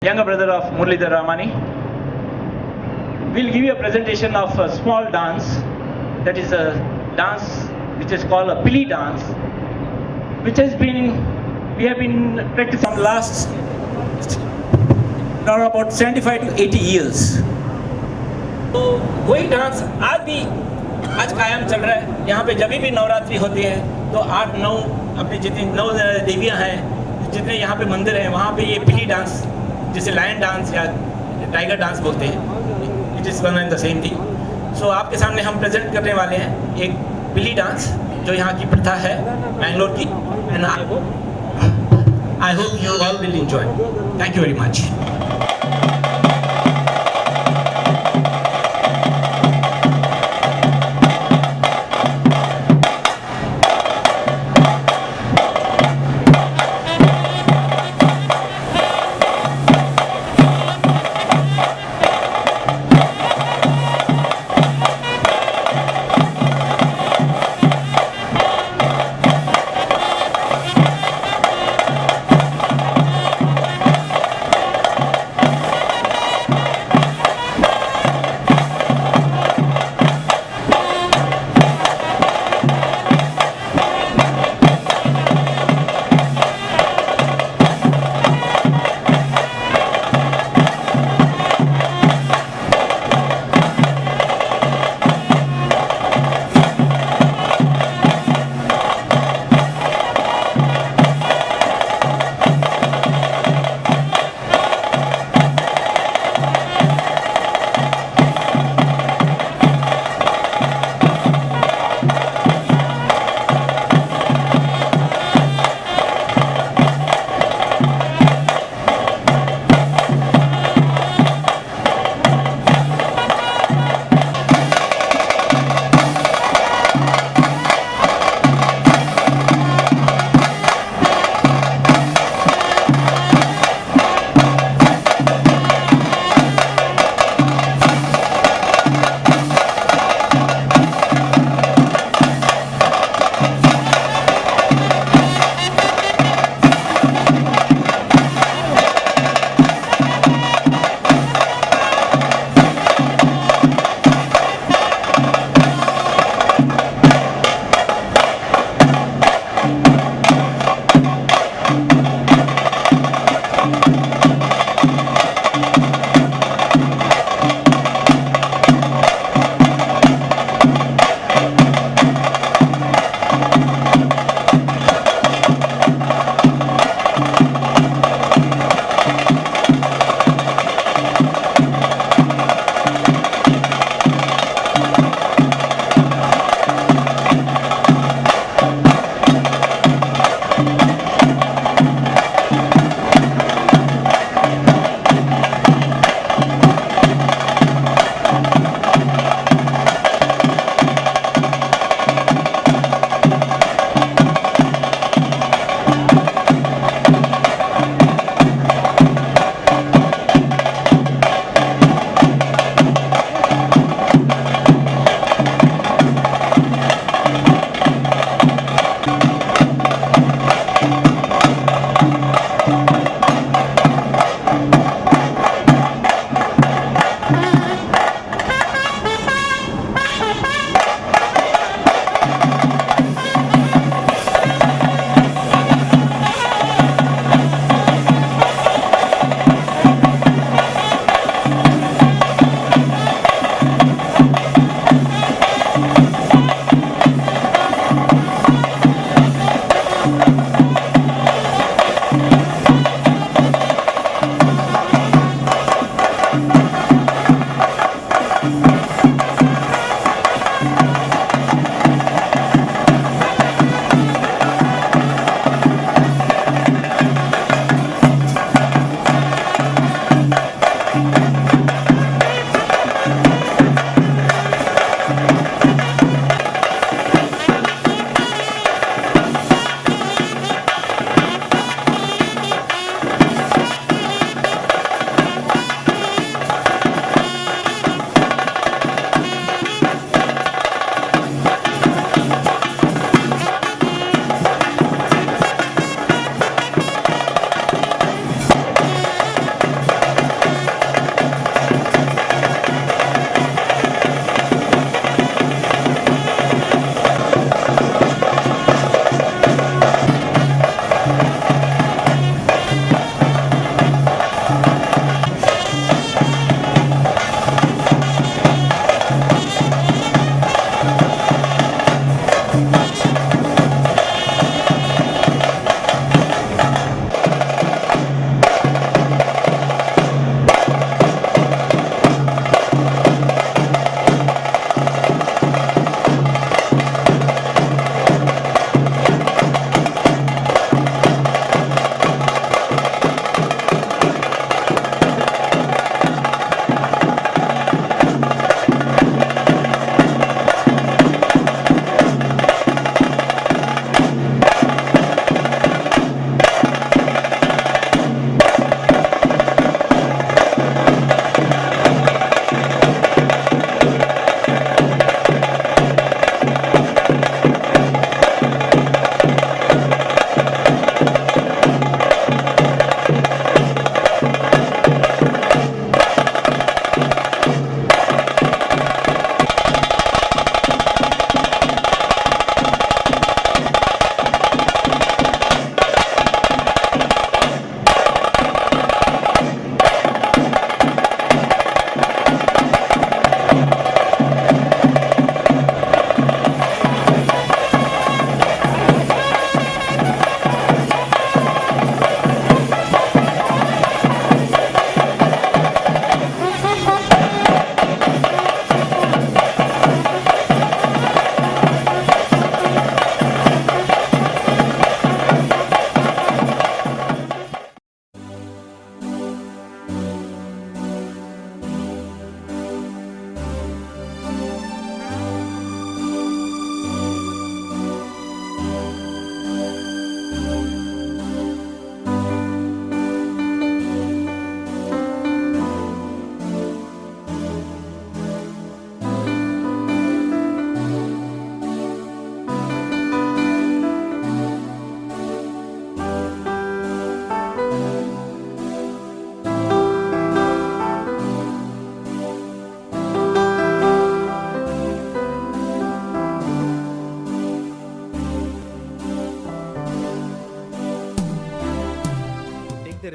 younger brother of Muralidhar Ramani. We'll give you a presentation of a small dance, that is a dance which is called a Pili dance, which we have been practicing from last now about 75 to 80 years. तो वही dance आज कायम चल रहा है। यहाँ पे जब भी नवरात्रि होती है तो 8-9 अपनी जितनी 9 देवियाँ हैं, जितने यहाँ पे मंदिर हैं, वहाँ पे ये पिली डांस, जिसे लायन डांस या टाइगर डांस बोलते हैं, it is one and the same thing. So आपके सामने हम प्रेजेंट करने वाले हैं एक पिली डांस जो यहाँ की प्रथा है बैंगलोर की, and I hope you all will enjoy. Thank you very much.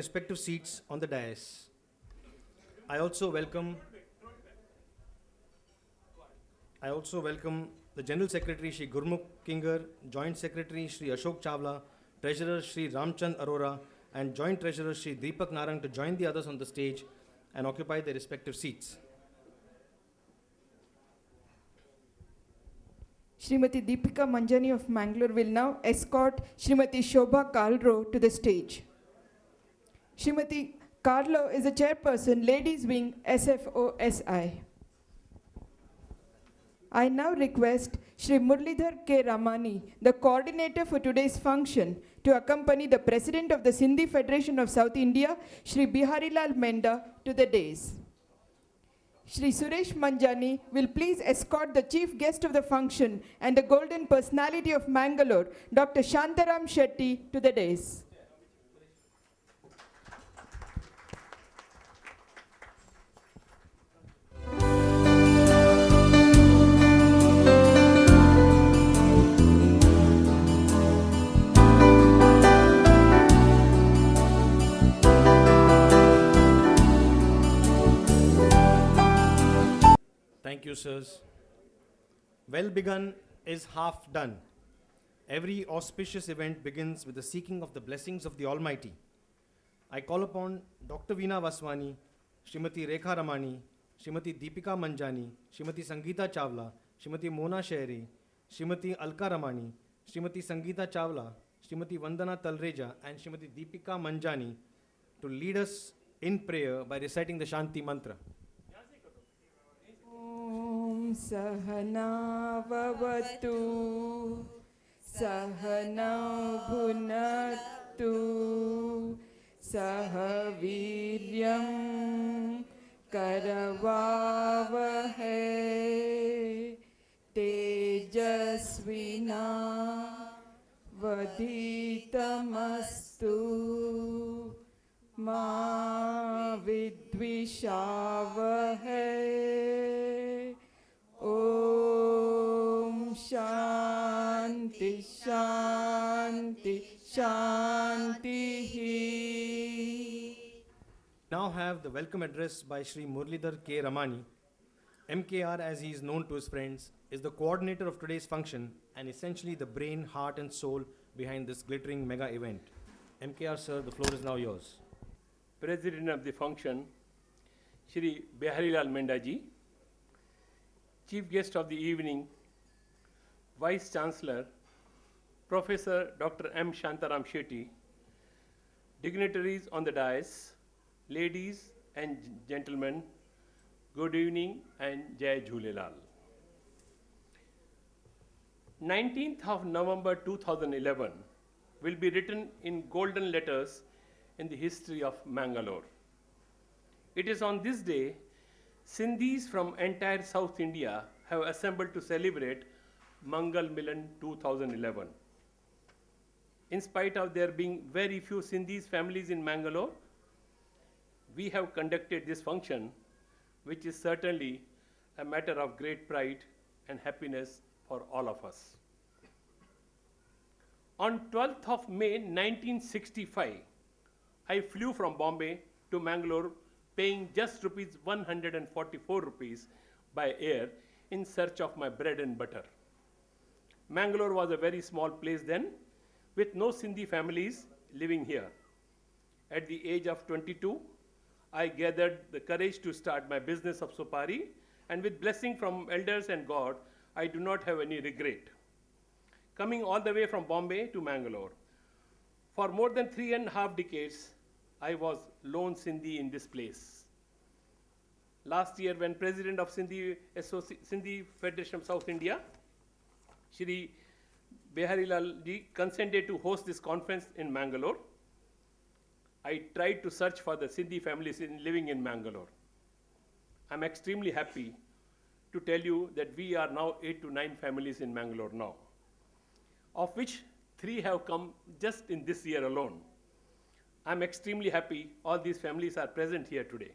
respective seats on the dais. I also welcome the General Secretary Shri Gurmukh Kinger, Joint Secretary Shri Ashok Chawla, Treasurer Shri Ramchand Arora, and Joint Treasurer Shri Deepak Narang to join the others on the stage and occupy their respective seats. Srimati Deepika Manjani of Mangalore will now escort Srimati Shobha Kalro to the stage. Srimati Kalro is the chairperson, Ladies Wing, SFOSI. I now request Shri Murlidhar K. Ramani, the coordinator for today's function, to accompany the President of the Sindhi Federation of South India, Shri Biharilal Menda, to the dais. Shri Suresh Manjani will please escort the chief guest of the function and the golden personality of Mangalore, Dr. Shantaram Shetty, to the dais. Thank you, sirs. Well begun is half done. Every auspicious event begins with the seeking of the blessings of the Almighty. I call upon Dr. Veena Vaswani, Srimati Rekha Ramani, Srimati Deepika Manjani, Srimati Sangeeta Chawla, Srimati Mona Shehri, Srimati Alka Ramani, Srimati Sangeeta Chawla, Srimati Vandana Talreja, and Srimati Deepika Manjani to lead us in prayer by reciting the Shanti Mantra. Sahana vavatu, Sahana bhunatu, Sahaviryam karavavahe, Tejasvina vaditamastu, Ma vidvishavahe. Om Shanti Shanti Shanti. Now have the welcome address by Shri Murlidhar K. Ramani. MKR, as he is known to his friends, is the coordinator of today's function and essentially the brain, heart and soul behind this glittering mega event. MKR, sir, the floor is now yours. President of the function, Shri Biharilal Menda ji, Chief Guest of the evening, Vice Chancellor, Professor Dr. M. Shantaram Shetty, dignitaries on the dais, ladies and gentlemen, good evening and Jai Jhulelal. 19th of November 2011 will be written in golden letters in the history of Mangalore. It is on this day Sindhis from entire South India have assembled to celebrate Mangal Milan 2011. In spite of there being very few Sindhis families in Mangalore, we have conducted this function, which is certainly a matter of great pride and happiness for all of us. On 12th of May 1965, I flew from Bombay to Mangalore paying just rupees 144 rupees by air in search of my bread and butter. Mangalore was a very small place then, with no Sindhi families living here. At the age of 22, I gathered the courage to start my business of Supari, and with blessing from elders and God, I do not have any regret. Coming all the way from Bombay to Mangalore. For more than 3.5 decades, I was lone Sindhi in this place. Last year, when President of Sindhi Federation of South India, Shri Biharilal ji, consented to host this conference in Mangalore, I tried to search for the Sindhi families living in Mangalore. I'm extremely happy to tell you that we are now 8 to 9 families in Mangalore now, of which 3 have come just in this year alone. I'm extremely happy all these families are present here today.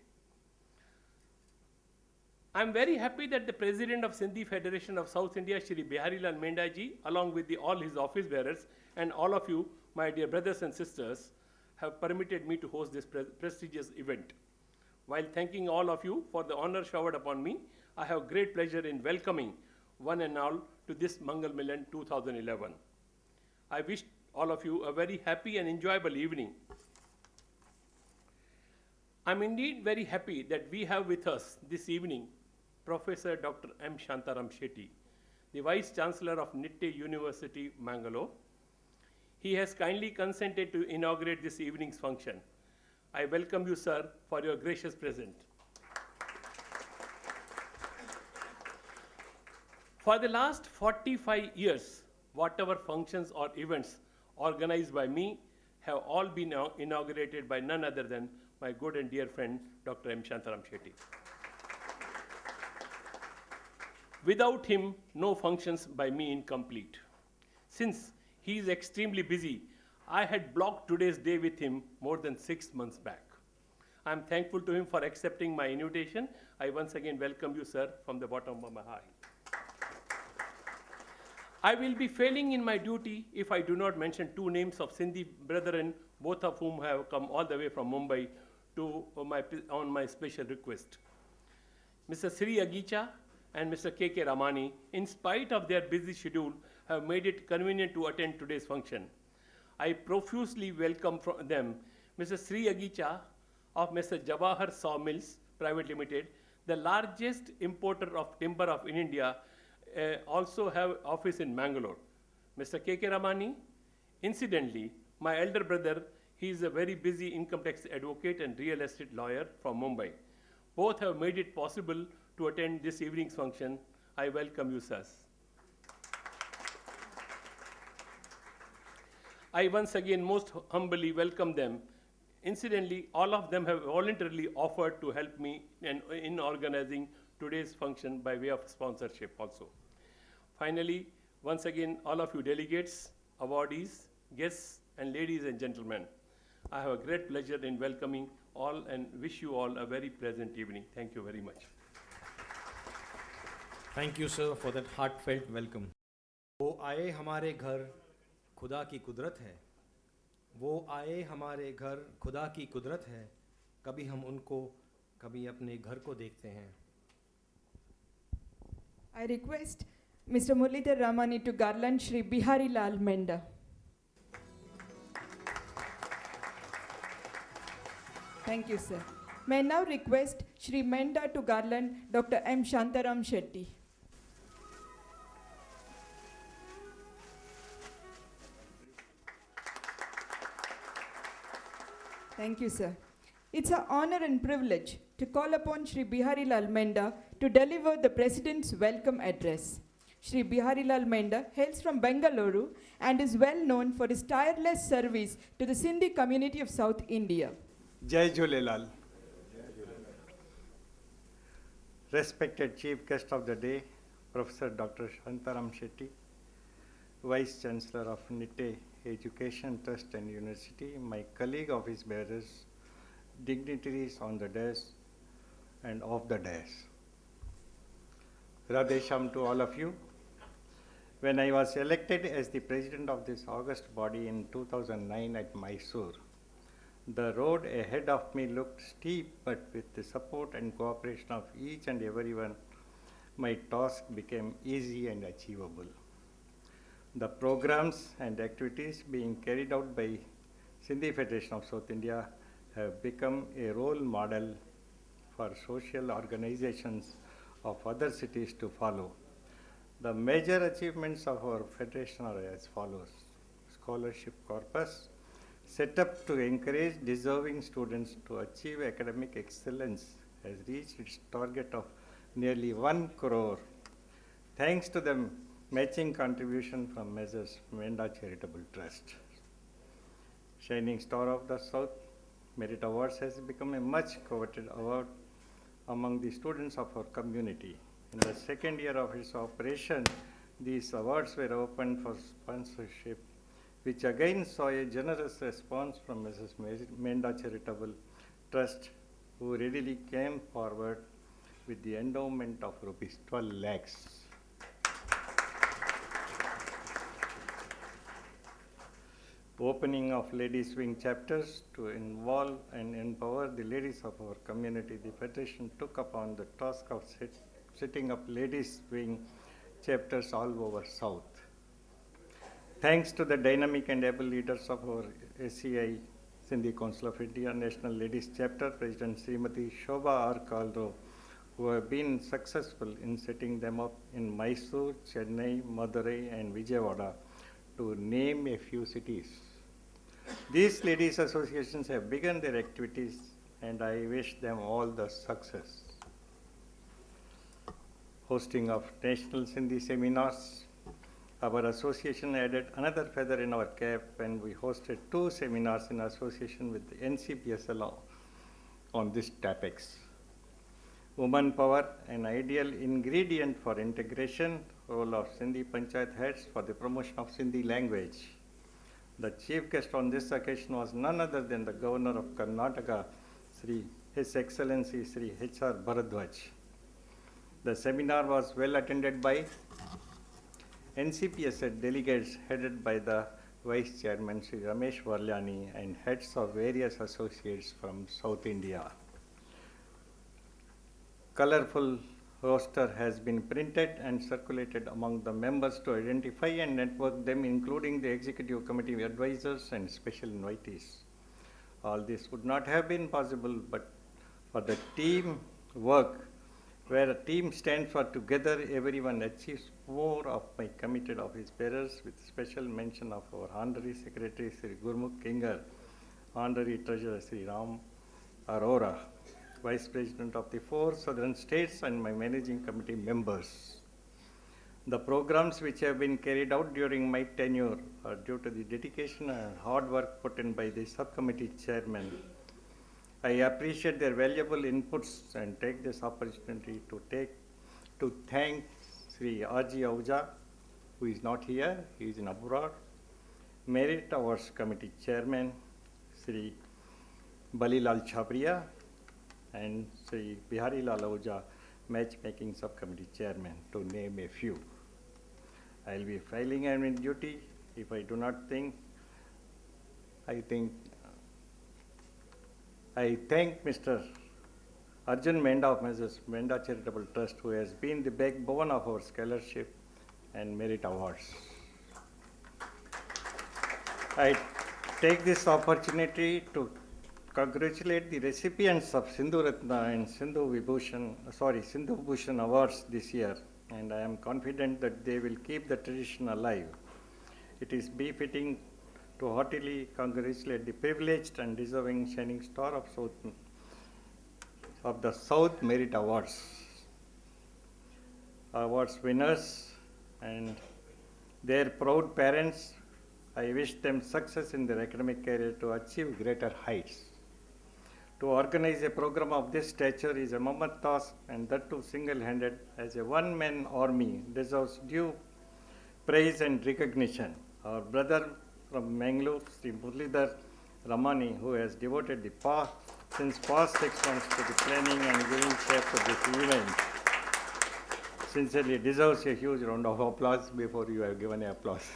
I'm very happy that the President of Sindhi Federation of South India, Shri Biharilal Menda ji, along with all his office bearers and all of you, my dear brothers and sisters, have permitted me to host this prestigious event. While thanking all of you for the honor showered upon me, I have great pleasure in welcoming one and all to this Mangal Milan 2011. I wish all of you a very happy and enjoyable evening. I'm indeed very happy that we have with us this evening Professor Dr. M. Shantaram Shetty, the Vice Chancellor of Nitte University, Mangalore. He has kindly consented to inaugurate this evening's function. I welcome you, sir, for your gracious present. For the last 45 years, whatever functions or events organized by me have all been inaugurated by none other than my good and dear friend, Dr. M. Shantaram Shetty. Without him, no functions by me incomplete. Since he is extremely busy, I had blocked today's day with him more than 6 months back. I am thankful to him for accepting my invitation. I once again welcome you, sir, from the bottom of my heart. I will be failing in my duty if I do not mention two names of Sindhi brethren, both of whom have come all the way from Mumbai on my special request. Mr. Sri Agicha and Mr. K.K. Ramani, in spite of their busy schedule, have made it convenient to attend today's function. I profusely welcome from them Mr. Sri Agicha of Mr. Jawahar Sawmills Private Limited, the largest importer of timber of India, also have office in Mangalore. Mr. K.K. Ramani, incidentally, my elder brother, he is a very busy income tax advocate and real estate lawyer from Mumbai. Both have made it possible to attend this evening's function. I welcome you, sirs. I once again most humbly welcome them. Incidentally, all of them have voluntarily offered to help me in organizing today's function by way of sponsorship also. Finally, once again, all of you delegates, awardees, guests, and ladies and gentlemen, I have a great pleasure in welcoming all and wish you all a very pleasant evening. Thank you very much. Thank you, sir, for that heartfelt welcome. वो आए हमारे घर खुदा की कुदरत है, वो आए हमारे घर खुदा की कुदरत है, कभी हम उनको कभी अपने घर को देखते हैं. I request Mr. Muralidhar Ramani to garland Shri Bihari Lal Menda. Thank you, sir. May I now request Shri Menda to garland Dr. M. Shantaram Shetty. Thank you, sir. It's an honor and privilege to call upon Shri Bihari Lal Menda to deliver the President's welcome address. Shri Bihari Lal Menda hails from Bengaluru and is well known for his tireless service to the Sindhi community of South India. Jai Jhulelal. Respected Chief Guest of the Day, Professor Dr. Shantaram Shetty, Vice Chancellor of Nitte Education Trust and University, my colleague office bearers, dignitaries on the dais and off the dais. Radhe Sham to all of you. When I was elected as the president of this august body in 2009 at Mysore, the road ahead of me looked steep, but with the support and cooperation of each and everyone, my task became easy and achievable. The programs and activities being carried out by Sindhi Federation of South India have become a role model for social organizations of other cities to follow. The major achievements of our federation are as follows. Scholarship corpus, set up to encourage deserving students to achieve academic excellence, has reached its target of nearly 1 crore, thanks to the matching contribution from Messrs. Menda Charitable Trust. Shining Star of the South Merit Awards has become a much coveted award among the students of our community. In the second year of its operation, these awards were opened for sponsorship, which again saw a generous response from Mrs. Menda Charitable Trust, who readily came forward with the endowment of rupees 12 lakhs. opening of ladies wing chapters to involve and empower the ladies of our community, the Federation took upon the task of setting up ladies wing chapters all over South. Thanks to the dynamic and able leaders of our ACI, Sindhi Council of India National Ladies Chapter, President Srimati Shobha R. Kaldro, who have been successful in setting them up in Mysore, Chennai, Madurai, and Vijayawada, to name a few cities. These ladies associations have begun their activities, and I wish them all the success. Hosting of National Sindhi seminars, our association added another feather in our cap when we hosted 2 seminars in association with the NCPSL on these topics. Woman power, an ideal ingredient for integration, role of Sindhi Panchayat heads for the promotion of Sindhi language. The chief guest on this occasion was none other than the Governor of Karnataka, His Excellency Sri H.R. Bharadwaj. The seminar was well attended by NCPSL delegates headed by the Vice Chairman Sri Ramesh Varlyani and heads of various associates from South India. Colorful roster has been printed and circulated among the members to identify and network them, including the executive committee advisors and special invitees. All this would not have been possible but for the team work, where a team stands for together, everyone achieves more of my committed office bearers, with special mention of our Honorary Secretary Sri Gurmukh Kinger, Honorary Treasurer Sri Ram Arora, Vice President of the 4 Southern States, and my Managing Committee members. The programs which have been carried out during my tenure are due to the dedication and hard work put in by the subcommittee chairman. I appreciate their valuable inputs and take this opportunity to thank Sri R.G. Ahuja, who is not here, he is in abroad, Merit Awards Committee Chairman, Sri Balilal Chhabria, and Sri Bihari Lal Ahuja, Matchmaking Subcommittee Chairman, to name a few. I will be filing and in duty. If I do not think, I thank Mr. Arjun Menda of Mrs. Menda Charitable Trust, who has been the backbone of our scholarship and merit awards. I take this opportunity to congratulate the recipients of Sindhu Ratna and Sindhu Bhushan awards this year, and I am confident that they will keep the tradition alive. It is befitting to heartily congratulate the privileged and deserving shining star of the South Merit Awards winners and their proud parents. I wish them success in their academic career to achieve greater heights. To organize a program of this stature is a mammoth task, and that too single-handed, as a one-man army, deserves due praise and recognition. Our brother from Mangalore, Sri Murlidhar Ramani, who has devoted the past 6 months to the planning and giving shape to this event, sincerely deserves a huge round of applause before you have given applause.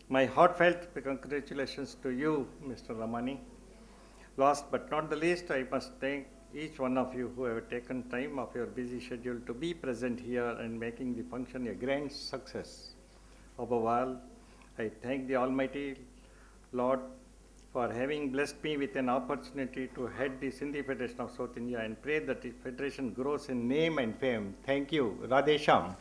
My heartfelt congratulations to you, Mr. Ramani. Last but not the least, I must thank each one of you who have taken time of your busy schedule to be present here and making the function a grand success. Above all, I thank the Almighty Lord for having blessed me with an opportunity to head the Sindhi Federation of South India, and pray that the Federation grows in name and fame. Thank you. Radhe Shyam.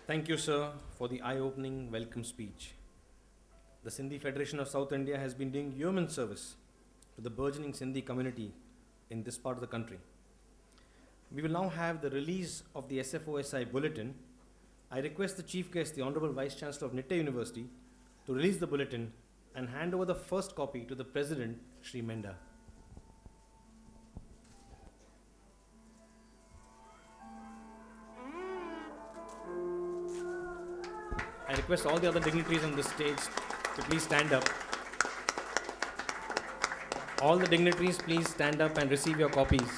Thank you, sir, for the eye-opening welcome speech. The Sindhi Federation of South India has been doing yeoman service to the burgeoning Sindhi community in this part of the country. We will now have the release of the SFOSI bulletin. I request the Chief Guest, the Honorable Vice Chancellor of Nittay University, to release the bulletin and hand over the first copy to the President, Sri Menda. I request all the other dignitaries on the stage to please stand up. All the dignitaries, please stand up and receive your copies.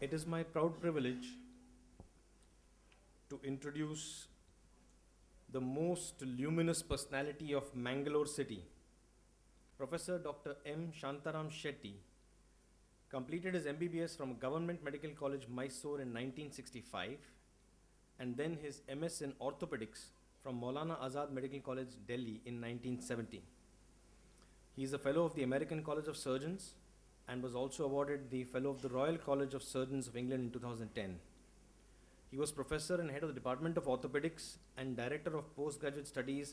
It is my proud privilege to introduce the most luminous personality of Mangalore city. Professor Dr. M. Shantaram Shetty completed his MBBS from Government Medical College, Mysore in 1965, and then his MS in Orthopedics from Maulana Azad Medical College, Delhi in 1970. He is a Fellow of the American College of Surgeons and was also awarded the Fellow of the Royal College of Surgeons of England in 2010. He was Professor and Head of the Department of Orthopedics and Director of Postgraduate Studies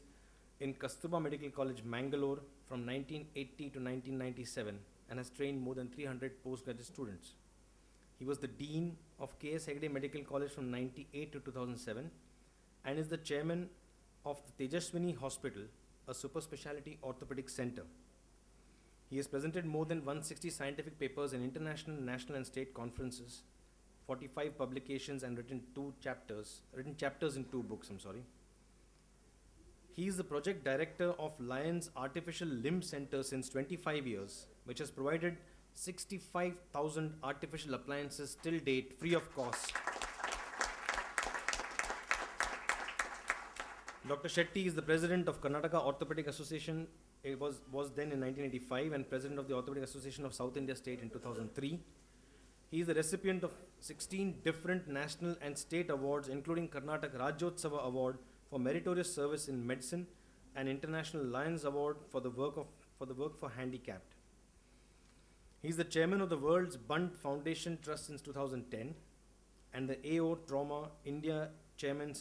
in Kasturba Medical College, Mangalore from 1980 to 1997 and has trained more than 300 postgraduate students. He was the Dean of K.S. Hegde Medical College from 1998 to 2007 and is the Chairman of the Tejaswini Hospital, a super specialty orthopedic center. He has presented more than 160 scientific papers in international, national and state conferences, 45 publications and written chapters in 2 books, He is the project director of Lions Artificial Limb Center since 25 years, which has provided 65,000 artificial appliances till date free of cost. Dr. Shetty is the president of Karnataka Orthopedic Association. It was then in 1985 and president of the Orthopedic Association of South India State in 2003. He is the recipient of 16 different national and state awards, including Karnataka Rajyotsava Award for meritorious service in medicine and International Lions Award for the work for handicapped. He is the chairman of the World's Bunt Foundation Trust since 2010 and the AO Trauma India chairman